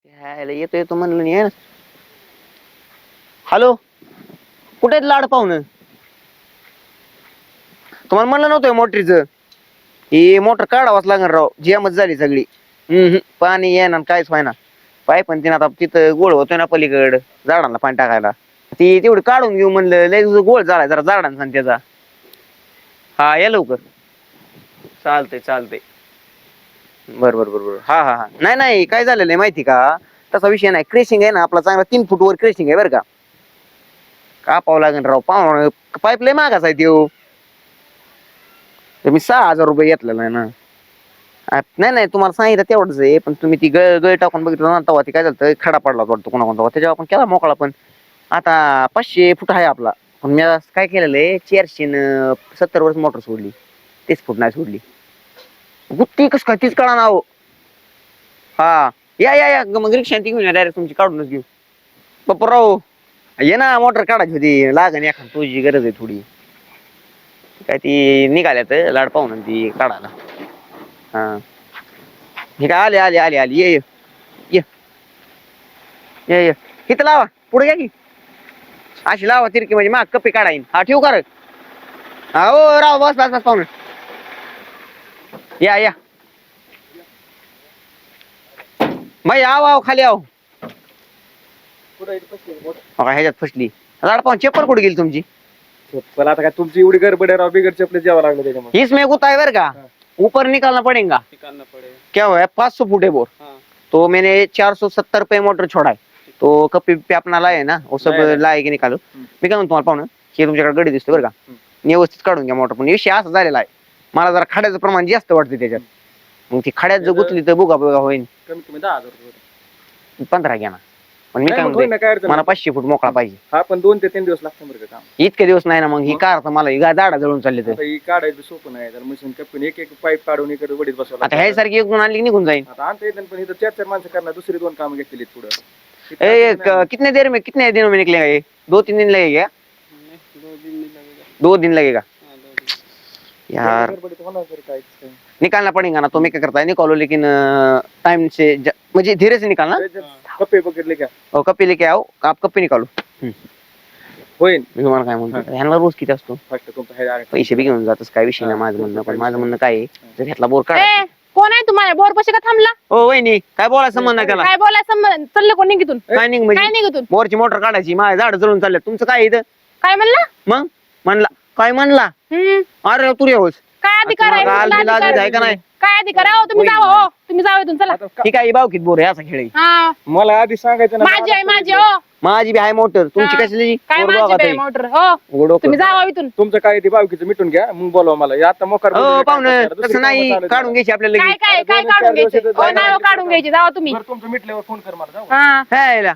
ह्याला येतो येतो म्हणलं नाही. हॅलो, कुठे आहेत लाड पाहुणं? तुम्हाला म्हणलं नव्हतं मोटरीचं, ही मोटर काढावाच लागणार राव, जॅमच झाली सगळी. पाणी येणार काहीच व्हायना. पाईप पण तिनं आता तिथं गोळ होतोय ना पलीकड झाडांना पाणी टाकायला, ती तेवढी काढून घेऊ म्हणलं. लय गोळ झालाय जरा झाडांचा त्याचा. हा या लवकर. चालतंय चालतंय. बरोबर. हा नाही नाही, काय झालेलं आहे माहिती का, तसा विषय नाही. क्रेशिंग आहे ना आपला चांगला 3 फूट वर क्रेशिंग आहे बरं का. कापावं लागेल राव, पाईप लय मागाचा आहे त्यो. मी 6,000 रुपये घेतलेला आहे ना. नाही तुम्हाला सांगितलं तेवढंच आहे, पण तुम्ही ती गळ टाकून बघितलं ना तेव्हा ती काय झालं, खडा पडला वाटतो कोणाकोणता, त्याच्यावर आपण केला मोकळा. पण आता 500 फूट आहे आपला. पण मी काय केलेलं आहे, 470 वर्ष मोटर सोडली, 30 फूट नाही सोडली. गुत्ती कस काय तीच कळा ना हो. हा या मग रिक्षा ती घेऊन या, डायरेक्ट तुमची काढूनच घेऊ. बापराव ये ना, मोटर काढायची होती, लागण एखाद तुझी गरज आहे थोडी. काय ती निघाल्यात लाड पाहून ती काढायला. हा हे काय आली ये इथं लावा, पुढे घ्या की. अशी लावा तिरकी म्हणजे माग कप्पी काढाईन. हा ठेवू का रे? हा हो राव, बस पाहुणे. या बाई, आव खाली आव. ह्याच्यात फसली लाड पाहून. चप्पल कुठे गेली तुमची? चप्पल आता काय तुमची एवढी गडबड आहे राव, बिगर चप्पल जेवा लागलं त्याच्यामुळे. इसमें गुता है बर का, ऊपर निकालना पड़ेगा। क्या हुआ है, 500 फुट है बोर। तो मैंने 470 रुपये मोटर छोड़ा है, तो कप्पी पे अपना लाए ना, वो सब लाए की निकालो. मी काय म्हणतो तुम्हाला पाहुणं, हे तुमच्याकडे गडी दिसतो बरं का, व्यवस्थित काढून घ्या मोटर. पण विषय असा झालेला आहे, मला जरा खड्याचं प्रमाण जास्त वाटतं त्याच्यात. मग ती खड्यात जर गुतली तर बुगा होईल. कमी 10,000 रुपये 15 घ्या ना. पण मी काय म्हणतो, मला 500 फूट मोकळा पाहिजे. हा पण 2 ते 3 दिवस लागतात बरं का काम. इतके दिवस नाही ना. मग ही कार मला ही दाडा जळून चालले तर ही काढायचं सोपं नाही, तर मशीन कपून एक पाईप काढून इकडे वडीत बसवला. आता ह्यासारखी एक आणली निघून जाईल. आता आणता येतं, पण इथं 4 माणसं करणार, दुसरी 2 कामं घेतली पुढे. कितने दिनों में निकलेगा ये? 2-3 दिन लगेगा? 2 दिन लगेगा यार, निकालना पड़ेगा ना. तो मैं क्या करता है, निकालो लेकिन टाइम से, मुझे धीरे से निकालना. कप्पे पकडले का? और कप्पी लेके आओ, आप कप्पी निकालो. होईल. मी तुम्हाला काय म्हणतो, ह्यांना रोज किती असतो फक्त तुमचा पैसे बी घेऊन जातस, काय विषय नाही माझं म्हणणं. पण माझं म्हणणं काय आहे, जर ह्यातला बोर काढा. कोण आहे तुम्हाला बोर पशी का थांबला? हो वहिनी, काय बोलायचं संबंध नाही त्याला. काय बोलायचं संबंध? चाललं कोण निघितून? काय निघ काय म्हणजे निघितून? बोरची मोटर काढायची, माझे झाड जळून चालले. तुमचं काय इथं? काय म्हणला? मग म्हणला काय म्हणला? अरे तू रे होस, काय अधिकार आहे? आहे का नाही? काय अधिकार आहे? तुम्ही जावा, हो तुम्ही जावा इथून, चला. ठीक आहे, बावकीत बोर आहे असा खेळ आहे. हा मला आधी सांगायचं ना. माझी आहे, माझी. हो माझी बी आहे मोटर, तुमची कशी? काय माझी बी आहे मोटर. हो तुम्ही जावा इथून. तुमचं काय ते बावकीचं मिटून घ्या, मग बोलवा मला. आता मोकार पाहुणे तसं नाही, काढून घ्यायची आपल्याला. काय काढून घ्यायचे? नाही काढून घ्यायचे, जावा तुम्ही. तुमचं मिटल्यावर फोन कर मला. जाऊ. हा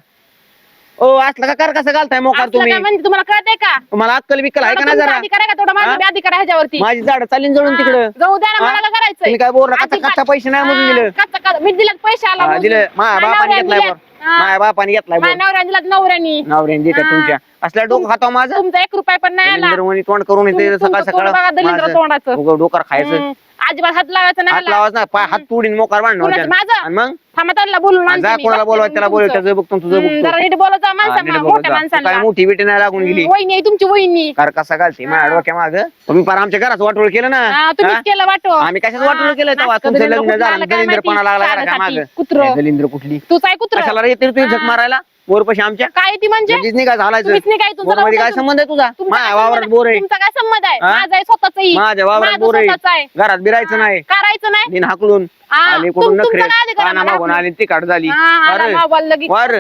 ओ असलं का कर कसं घालताय मोकार असलं तुम्ही? काय म्हणजे तुम्हाला कळतंय का? तुम्हाला अक्कल बिक्कल आहे का नाही जरा? अधिकार आहे का थोडा? माझा बी अधिकार आहे ह्याच्यावरती. माझी झाड चालीन जळून तिकडं. जाऊ द्या ना, मला काय करायचंय? तुम्ही काय बोलला? कच्चा पैसे नाही म्हणून दिलं. कच्चा मी दिला पैसे आला म्हणून. दिलं. माझ्या बापाने घेतलाय बोर, माझ्या बापाने घेतलाय बोर. नवऱ्याने दिला, नवऱ्यानी. नवऱ्याने देतात तुमच्या. असल्या डोकं खातो माझं. तुमचा 1 रुपया पण नाही आला. दलिंद्र तोंड करून येते सकाळ सकाळ. दलिंद्र तोंडाचं डोकर खायचं, अजिबात हात लावायचा हात नाही. लावायचं नाही. पाय हात तोडीन मोकार बांधणार. माझं आणि मग थांबा, त्यांना बोलून आणते जा, मी. कोणाला बोलवा त्याला बोलव, त्याचं बघतो तुझं बघतो. जरा नीट बोलत जा माणसाला, मोठ्या माणसाला. काय मोठी बेटी नाही लागून गेली. वहिनी आहे तुमची, वहिनी. कार कसा घालते माझ्या डोक्या माग. तुम्ही पार आमच्या घरात वाटोळ केलं ना. तुम्हीच केलं वाटो. आम्ही कशाच वाटोळ केलं तेव्हा? तुमचं लग्न झालं, दलिंद्रपणा लागला का माग? कुत्र दलिंद्र कुठली? तूच आहे कुत्र. कशाला येते तू झक मारायला बोर पशी आमच्या? काय ती म्हणजे? लगेच नाही काय झालायचं? तुम्हीच नाही काय तुमचा बोर मध्ये काय संबंध आहे तुझा? माझ्या वावरात बोर आहे. तुमचा काय संबंध आहे? हा? माझा आहे स्वतःचाही. माझ्या वावरात बोर आहे, घरात बिरायचं नाही. करायचं नाही. दिन हाकलून आली कुठून नखरे, पाना मागून आली तिकाट झाली. अरे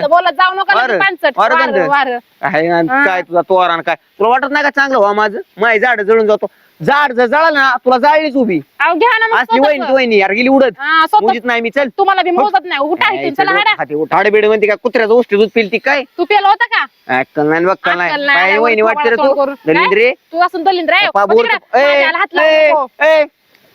बोलत जाऊ नका लगेच पानसट. वार. काय तुझा तोर आणि काय तुला वाटत नाही का चांगलं व्हा माझं? माझी झाड जळून जातो. झाड जर जळालं ना तुला जाळीच उभी. अहो घ्या ना मग असली स्वतःचं. वहिनी यार गेली उडत. स्वतः- मुजीत नाही मी. चल तुम्हाला बी मोजत नाही. उठा इथून, चला हाडा. ठाडे बेड म्हणते का कुत्र्याचं उष्टी दूध पिलती काय? तू पेला होता का? अक्कल नाही बक्कल अक्कल नाही. नाही, काय वर वहिनी वाटते रे तोंड तू? करून. दलिंद्रे तू असून दलिंद्र आहे. पप्पा बोर. माझ्याला हात लावू नको.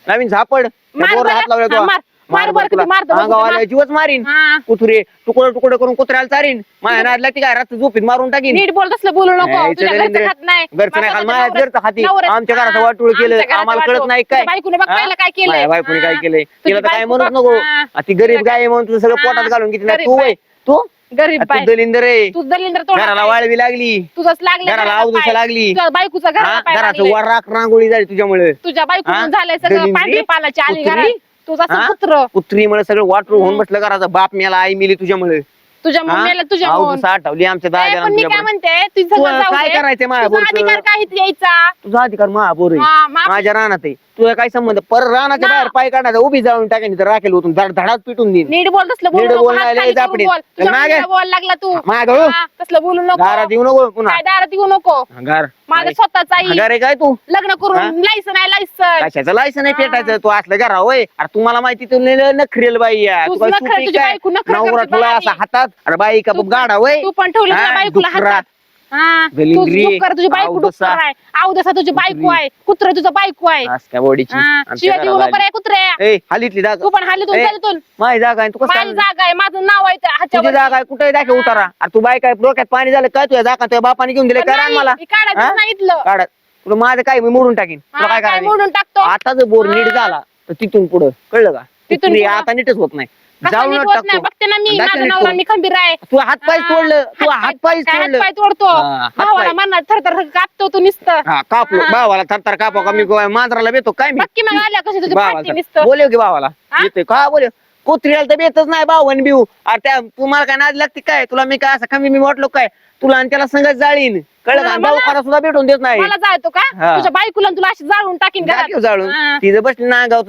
नवीन झापड मार बोर बरं. हात लावला हा, तू. मार. मार बरं किती मारतो बघू ते, अंगावाला मार. जीवच मारीन हा. कुत्रे तुकडं तुकडं करून कुत्र्याला चारीन माझ्या नादला ती काय रात्र झोपीत मारून टाकीन नीट बोल तसलं बोलू नको नाही, तुझ्या इथं घरचं खात नाही घरचं नाही खात, माझ्या माझ्या नवऱ्याचं- घरचं खाती नवऱ्याचं- आमच्या घराचं हा, वाटोळ केलं आमच्या घराचं आम्हाला कळत वाटोळ. नाही काय तुझ्या बायकोने बघ हा? पहिलं काय केलंय माझ्या बायकोने काय हा. केलंय तुझी तिला तर काय बायको म्हणत बघ, नको हा. आ, ती गरीब तुला गाय आहे म्हणून तुझं सगळं हा. पोटात घालून घेतली गरीब तू बाय. वय तू गरीब आ, तू बाय दलिंदर आहे तू दलिंदर तोंडात घराला आहे. वाळवी लागली तुझंच लागलं घराला घराला अवदसा पाय. लागली तुझ्या बायकोचा हा? घराला पाय घराचं लागले. वर राख रांगोळी झाली तुझ्यामुळे तुझ्या हा? बायकोतून झालंय सगळं दलिंद्री? पांढरी पालाची आली कुत्री? घरात तुझा हा? कुत्र कुत्रीमुळे सगळं वाटरू होऊन बसलं घराचा बाप मेला आई मिली तुझ्यामुळे तुझ्या मम्मीला तुझ्या म्हणून. साठवली आमच्या नाही, दाद्याला पण मी काय तुझ्यामुळे. म्हणते तुझं तू सगळं जाऊ काय दे. करायचंय माझ्या तुझा बोलतं? अधिकार काय इथे यायचा तुझा अधिकार महापोर आहे हा, मा- माझ्या रानात आहे तुझा काय संबंध पर रानाच्या ना. बाहेर पाय काढण्याचा उभी जाऊन टाकेन तर राखेल होतून धडात पिटून देईन नीट बोल तसलं बोलू नीट नको बोल हात नाही, खाली लय करून जापडीत. बोल. तुझ्या मागे. मम्मीला बोल लागला तू मागं हो. हा, तसलं बोलू नको दारात येऊ नको पुन्हा काय दारात येऊ नको हंगार माझं स्वतःच आई हंगार आहे काय तू लग्न हा? करून लायसन आहे लायसन कशाचं लायसन आहे हा. पेटायचं तू असलं घरा होय अरे तुम्हाला माहिती तू नखरेल बाई या. तूच तू काय नखरेल, सुपी तुझी काय बायको नखरे नवरा करते तुला बाई. असा हातात अरे बाई का तू- गाडा होय तू पण ठेवलं तुझ्या हा, बायकोला डुकरा. हातात हा दलिंद्री, तुझी बायको अवदसा. डुक्कर आहे अवदसा तुझी बायको आहे कुत्र तुझं बायको आहे आज काय बॉडीची हा, आमच्या शिवाय देऊ घराला नको आली. रे कुत्र्या ए हालीतली जागा तू पण हालीतून ए, चालतून माझी जागा आहे तू कसं माझी काय- जागा आहे माझं नाव आहे त्या तुझी ह्याच्यावर. जागा आहे कुठे दाखव उतारा अरे तू बाय काय डोक्यात पाणी झालं काय तुझ्या जागा तुझ्या बापाने घेऊन दिले पण काय रान नाही, मला मी काढायचं हा? नाही इथलं काढ तुला माझं काय मी मोडून टाकीन तुला हा, काय काय करायचं मोडून टाकतो आता जर बोर नीट हा. झाला तर तिथून पुढं कळलं का तिथून कुत्री पुढं? आता नीटच होत नाही कसं जाऊन नीट होत नाही बघते ना मी दाखव माझा नीट नवरा करून. मी खंबीर आहे तू हातपाय हा, तोडलं तू हातपाय काय तोडलं हातपाय तोडतो हा, हातपाय. भावाला म्हणणार थरथर कापतो तू नुसतं हा कापलो हा. भावाला थरथर कापो का मी काय मांजराला बेतो काय मी बघ की मग आल्या कशी तुझी भावाला पाठी थर- नुसतं बोलव की भावाला हा? येतोय का बोलव कुत्र्याला तर बेतच नाही भावन बिऊ अरे त्या तुम्हाला काय नाद लागते काय तुला मी काय असं कमी मी वाटलो काय तुला आणि त्याला संगत जाळीन कळलं का मला- दवाखाना सुद्धा भेटून देत नाही मला जायतो का हा. तुझ्या बायकोला आणि तुला अशी जाळून टाकीन जा की घरात जाळून हा. तिथं बसली ना गाव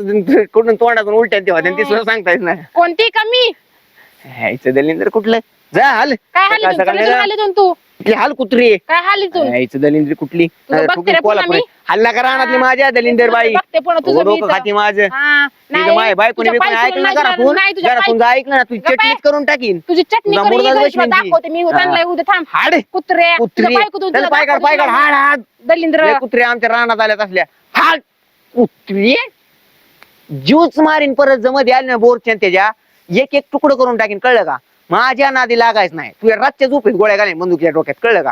कुठून तोंडातून उलट्या तेव्हा ती सुद्धा सांगता येत नाही कोणती कमी ह्याचं दलिंदर कुठलं जा हाल काय सकाळ हाली सकाळ निघा. हालीतून तू ती हाल कुत्री आहे. काय हालीतून ह्याचं दलिंद्री कुठली तुझं अरे, बघते ठोकीन रे पुन्हा कोल्हापुरी. मी. हल्ला करा रानातली माझ्या दलिंदर बाई बघते पुन्हा तुझं मी डोकं इथं. खाती माझं हा, तिथं माय बायकोने तुझ्या बिकून ऐकलं ना बायकोला घरातून नाही, तुझ्या घरातून जर ऐकलं ना तू गप्प आहे. चटणीच करून टाकीन तुझी चटणी तुझा करून मुर्दाच ये घरी बसवीन तुला ती. दाखवते मी हा. त्यांना उद्या थांब हाड कुत्रे कुत्री तुझ्या बायकोतून चल तुला पायकाड दाखवते पायकाड तुला. हाड हाड दलिंद्र लय कुत्रे आमच्या रानात आल्यात असल्या हाड कुत्री जीवच मारीन परत जमध्ये आले ना बोरच्या त्याच्या एक एक तुकडं करून टाकीन कळलं का माझ्या नादी लागायच नाही तुझ्या रातच्या झोपेत गोळ्या घालीन बंदुकीच्या डोक्यात कळलं का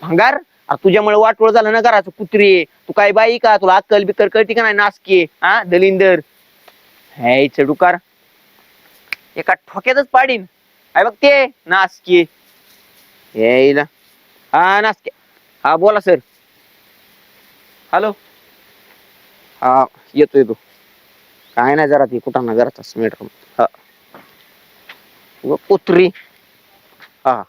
भंगार अरे तुझ्यामुळे वाटोळ झालं ना घराचं कुत्री तू काय बाई का तुला अक्कल बिक्कल कळती का नाही नासकी हा दलिंदर ह्याचं डुकार एका ठोक्यातच पाडीन काय बघ ते नासकी यायला हा नासके हा बोला सर हॅलो हा येतो काय नाही जरा ती कुठं ना घराचा मीटर हा कुत्री हा